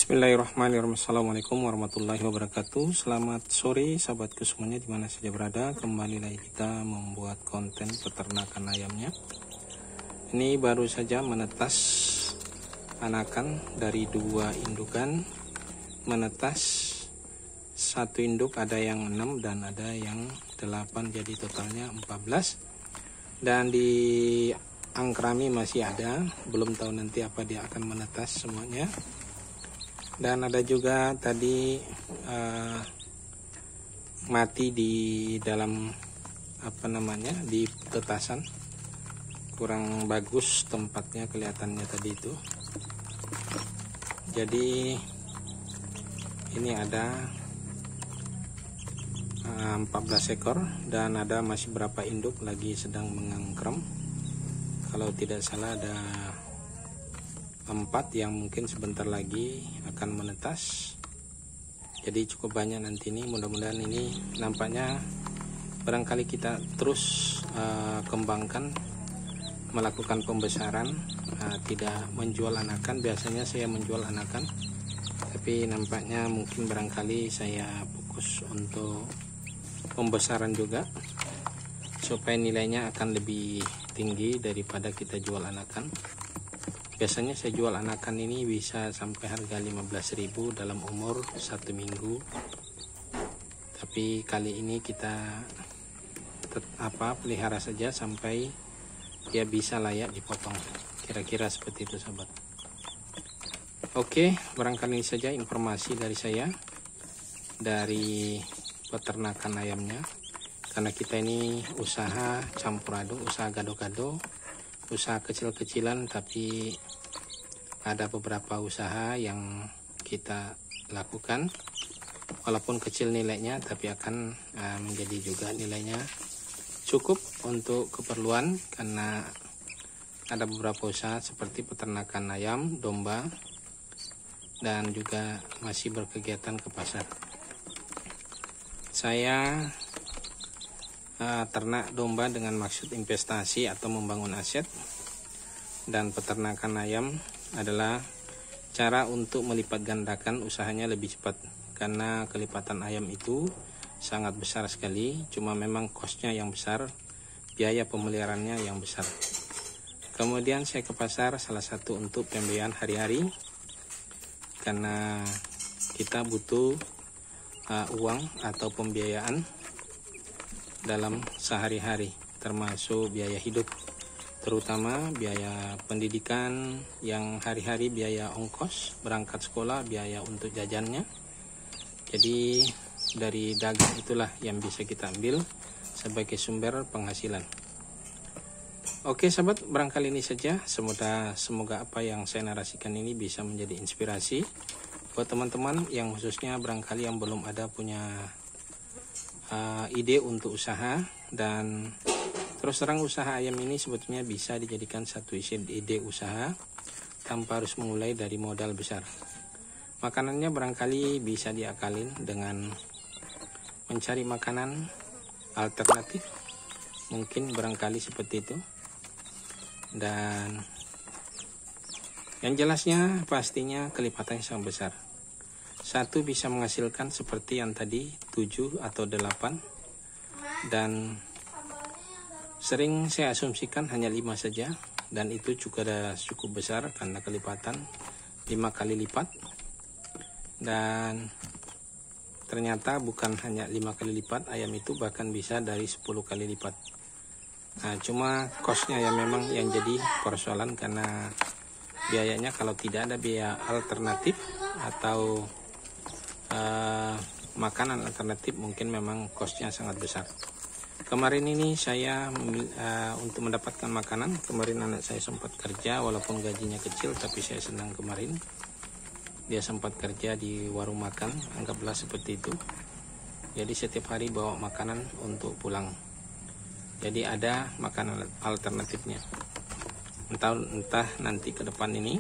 Bismillahirrahmanirrahim. Assalamualaikum warahmatullahi wabarakatuh. Selamat sore sahabatku semuanya dimana saja berada. Kembali lagi kita membuat konten peternakan ayamnya. Ini baru saja menetas anakan dari 2 indukan. Menetas 1 induk, ada yang 6 dan ada yang 8, jadi totalnya 14. Dan di angkrami masih ada, belum tahu nanti apa dia akan menetas semuanya. Dan ada juga tadi mati di dalam di tetasan, kurang bagus tempatnya kelihatannya tadi itu. Jadi ini ada 14 ekor dan ada masih berapa induk lagi sedang mengangkrem. Kalau tidak salah ada 4 yang mungkin sebentar lagi akan menetas. Jadi cukup banyak nanti ini. Mudah-mudahan ini nampaknya barangkali kita terus kembangkan, melakukan pembesaran, tidak menjual anakan. Biasanya saya menjual anakan, tapi nampaknya mungkin barangkali saya fokus untuk pembesaran juga, supaya nilainya akan lebih tinggi daripada kita jual anakan. Biasanya saya jual anakan ini bisa sampai harga 15.000 dalam umur 1 minggu. Tapi kali ini kita pelihara saja sampai dia bisa layak dipotong. Kira-kira seperti itu sahabat. Oke, barangkali ini saja informasi dari saya dari peternakan ayamnya. Karena kita ini usaha campur aduk, usaha gado-gado, usaha kecil-kecilan, tapi ada beberapa usaha yang kita lakukan walaupun kecil nilainya, tapi akan menjadi juga nilainya cukup untuk keperluan, karena ada beberapa usaha seperti peternakan ayam, domba, dan juga masih berkegiatan ke pasar. Saya ternak domba dengan maksud investasi atau membangun aset, dan peternakan ayam adalah cara untuk melipat gandakan usahanya lebih cepat, karena kelipatan ayam itu sangat besar sekali. Cuma memang kosnya yang besar, biaya pemeliharaannya yang besar. Kemudian saya ke pasar, salah satu untuk pembiayaan hari-hari, karena kita butuh uang atau pembiayaan dalam sehari-hari, termasuk biaya hidup, terutama biaya pendidikan yang hari-hari, biaya ongkos berangkat sekolah, biaya untuk jajannya. Jadi dari dagang itulah yang bisa kita ambil sebagai sumber penghasilan. Oke sahabat, barangkali ini saja. Semoga apa yang saya narasikan ini bisa menjadi inspirasi buat teman-teman yang khususnya barangkali yang belum ada punya ide untuk usaha. Dan terus terang usaha ayam ini sebetulnya bisa dijadikan satu ide usaha tanpa harus memulai dari modal besar. Makanannya barangkali bisa diakalin dengan mencari makanan alternatif, mungkin barangkali seperti itu. Dan yang jelasnya pastinya kelipatannya sangat besar. Satu bisa menghasilkan seperti yang tadi 7 atau 8, dan sering saya asumsikan hanya 5 saja, dan itu juga sudah cukup besar karena kelipatan 5 kali lipat. Dan ternyata bukan hanya 5 kali lipat, ayam itu bahkan bisa dari 10 kali lipat. Nah, cuma kosnya yang memang yang jadi persoalan, karena biayanya kalau tidak ada biaya alternatif atau makanan alternatif, mungkin memang kosnya sangat besar. Kemarin ini saya untuk mendapatkan makanan, kemarin anak saya sempat kerja, walaupun gajinya kecil, tapi saya senang kemarin dia sempat kerja di warung makan, anggaplah seperti itu. Jadi setiap hari bawa makanan untuk pulang. Jadi ada makanan alternatifnya. Entah nanti ke depan ini.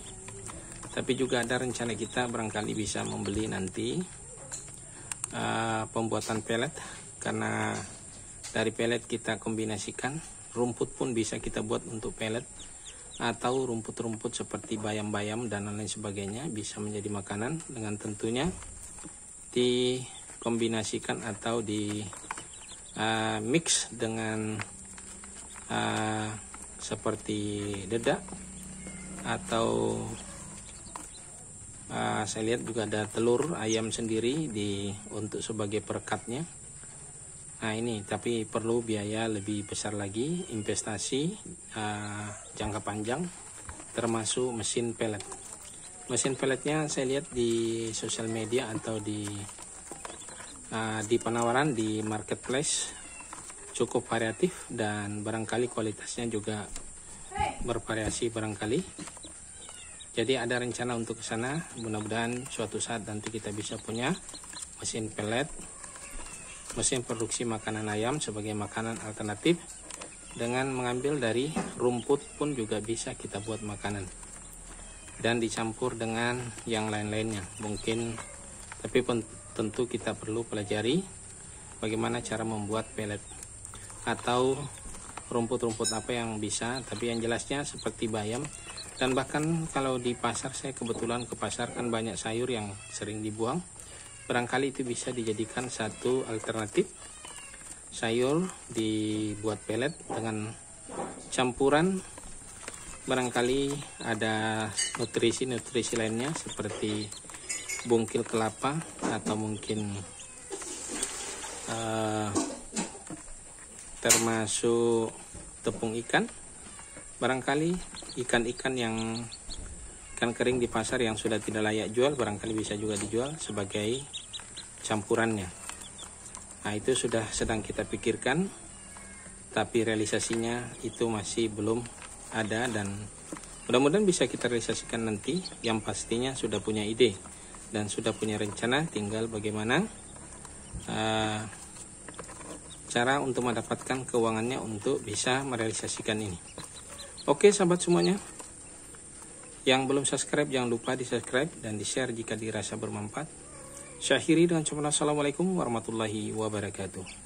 Tapi juga ada rencana kita barangkali bisa membeli nanti pembuatan pelet, karena dari pelet kita kombinasikan rumput pun bisa kita buat untuk pelet. atau rumput-rumput seperti bayam-bayam dan lain sebagainya bisa menjadi makanan, dengan tentunya dikombinasikan atau di mix dengan seperti dedak atau saya lihat juga ada telur ayam sendiri untuk sebagai perekatnya. Nah ini tapi perlu biaya lebih besar lagi, investasi jangka panjang, termasuk mesin pelet. Mesin peletnya saya lihat di sosial media atau di penawaran di marketplace cukup variatif dan barangkali kualitasnya juga bervariasi barangkali. Jadi ada rencana untuk ke sana, mudah-mudahan suatu saat nanti kita bisa punya mesin pelet, mesin produksi makanan ayam sebagai makanan alternatif. Dengan mengambil dari rumput pun juga bisa kita buat makanan, dan dicampur dengan yang lain-lainnya mungkin, tapi tentu kita perlu pelajari bagaimana cara membuat pelet atau rumput-rumput apa yang bisa, tapi yang jelasnya seperti bayam. Dan bahkan kalau di pasar, saya kebetulan ke pasar kan banyak sayur yang sering dibuang, barangkali itu bisa dijadikan satu alternatif. Sayur dibuat pelet dengan campuran, barangkali ada nutrisi-nutrisi lainnya seperti bungkil kelapa atau mungkin termasuk tepung ikan, barangkali ikan-ikan kering di pasar yang sudah tidak layak jual, barangkali bisa juga dijual sebagai campurannya. Nah itu sudah sedang kita pikirkan, tapi realisasinya itu masih belum ada, dan mudah-mudahan bisa kita realisasikan nanti. Yang pastinya sudah punya ide dan sudah punya rencana, tinggal bagaimana cara untuk mendapatkan keuangannya untuk bisa merealisasikan ini. Oke sahabat semuanya, yang belum subscribe jangan lupa di subscribe dan di share jika dirasa bermanfaat. Saya akhiri dengan ucapan assalamualaikum warahmatullahi wabarakatuh.